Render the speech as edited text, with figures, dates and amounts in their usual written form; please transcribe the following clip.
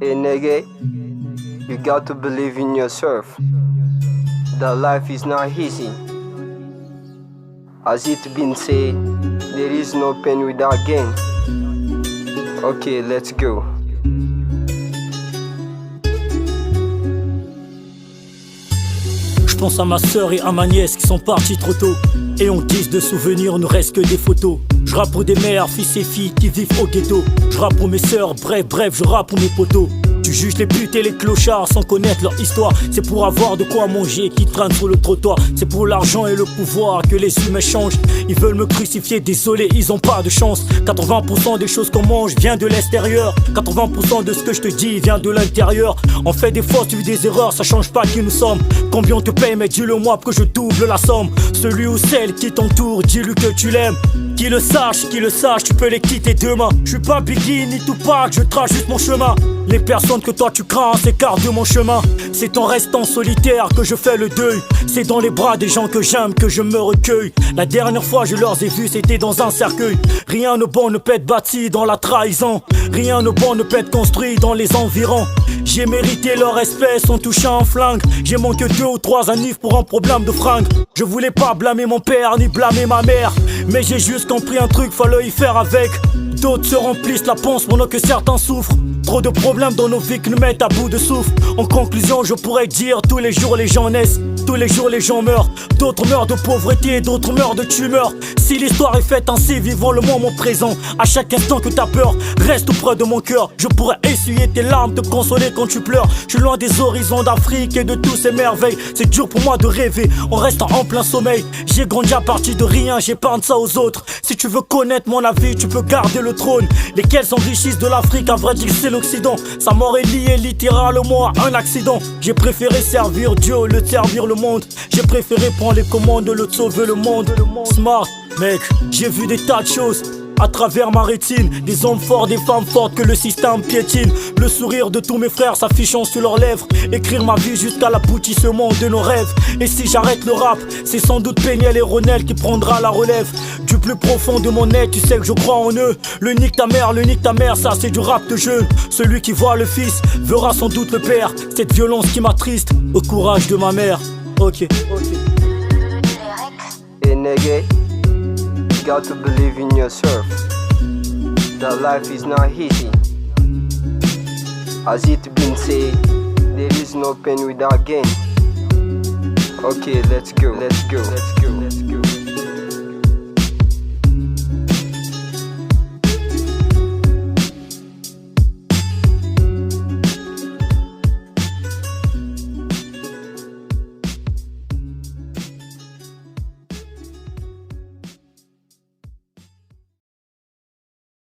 Hey nigga, you got to believe in yourself. That life is not easy. As it been said, there is no pain without gain. Okay, let's go. Je pense à ma sœur et à ma nièce qui sont partis trop tôt. Et on glisse de souvenirs, ne reste que des photos. Je rappe pour des mères, fils et filles qui vivent au ghetto. Je rappe pour mes sœurs, bref, je rappe pour mes potos. Tu juges les putes et les clochards sans connaître leur histoire. C'est pour avoir de quoi manger qui traînent sur le trottoir. C'est pour l'argent et le pouvoir que les humains changent. Ils veulent me crucifier, désolé, ils ont pas de chance. 80% des choses qu'on mange vient de l'extérieur. 80% de ce que je te dis vient de l'intérieur. On fait des fautes, tu vis des erreurs, ça change pas qui nous sommes. Combien on te paye, mais dis-le moi pour que je double la somme. Celui ou celle qui t'entoure, dis-lui que tu l'aimes. Qui le sache, tu peux les quitter demain. Je suis pas Biggie ni Tupac, je trace juste mon chemin. Les personnes que toi tu crains s'écartent de mon chemin. C'est en restant solitaire que je fais le deuil. C'est dans les bras des gens que j'aime que je me recueille. La dernière fois je leur ai vus c'était dans un cercueil. Rien de bon ne peut être bâti dans la trahison. Rien de bon ne peut être construit dans les environs. J'ai mérité leur respect sans toucher un flingue. J'ai manqué 2 ou 3 annives pour un problème de fringue. Je voulais pas blâmer mon père ni blâmer ma mère, mais j'ai juste compris un truc, fallait y faire avec. D'autres se remplissent la panse pendant que certains souffrent. Trop de problèmes dans nos vies qui nous mettent à bout de souffle. En conclusion, je pourrais dire tous les jours les gens naissent, tous les jours les gens meurent. D'autres meurent de pauvreté, d'autres meurent de tumeur. Si l'histoire est faite ainsi, vivons le moment présent. À chaque instant que t'as peur, reste auprès de mon cœur. Je pourrais essuyer tes larmes, te consoler quand tu pleures. Je suis loin des horizons d'Afrique et de tous ces merveilles. C'est dur pour moi de rêver en restant en plein sommeil. J'ai grandi à partir de rien, j'épargne ça aux autres. Si tu veux connaître mon avis, tu peux garder le trône. Lesquels s'enrichissent de l'Afrique, à vrai dire c'est l'Occident. Sa mort est liée littéralement à un accident. J'ai préféré servir Dieu au lieu de servir le monde. J'ai préféré prendre les commandes au lieu de sauver le monde. Smart, mec, j'ai vu des tas de choses à travers ma rétine, des hommes forts, des femmes fortes que le système piétine. Le sourire de tous mes frères s'affichant sur leurs lèvres. Écrire ma vie jusqu'à l'aboutissement de nos rêves. Et si j'arrête le rap, c'est sans doute Péniel et Ronel qui prendra la relève. Du plus profond de mon être, tu sais que je crois en eux. Le nique ta mère, ça c'est du rap de jeune. Celui qui voit le fils verra sans doute le père. Cette violence qui m'attriste, au courage de ma mère. Ok. Hey nigga, you got to believe in yourself. That life is not easy. As it been said, there is no pain without gain. Okay, let's go.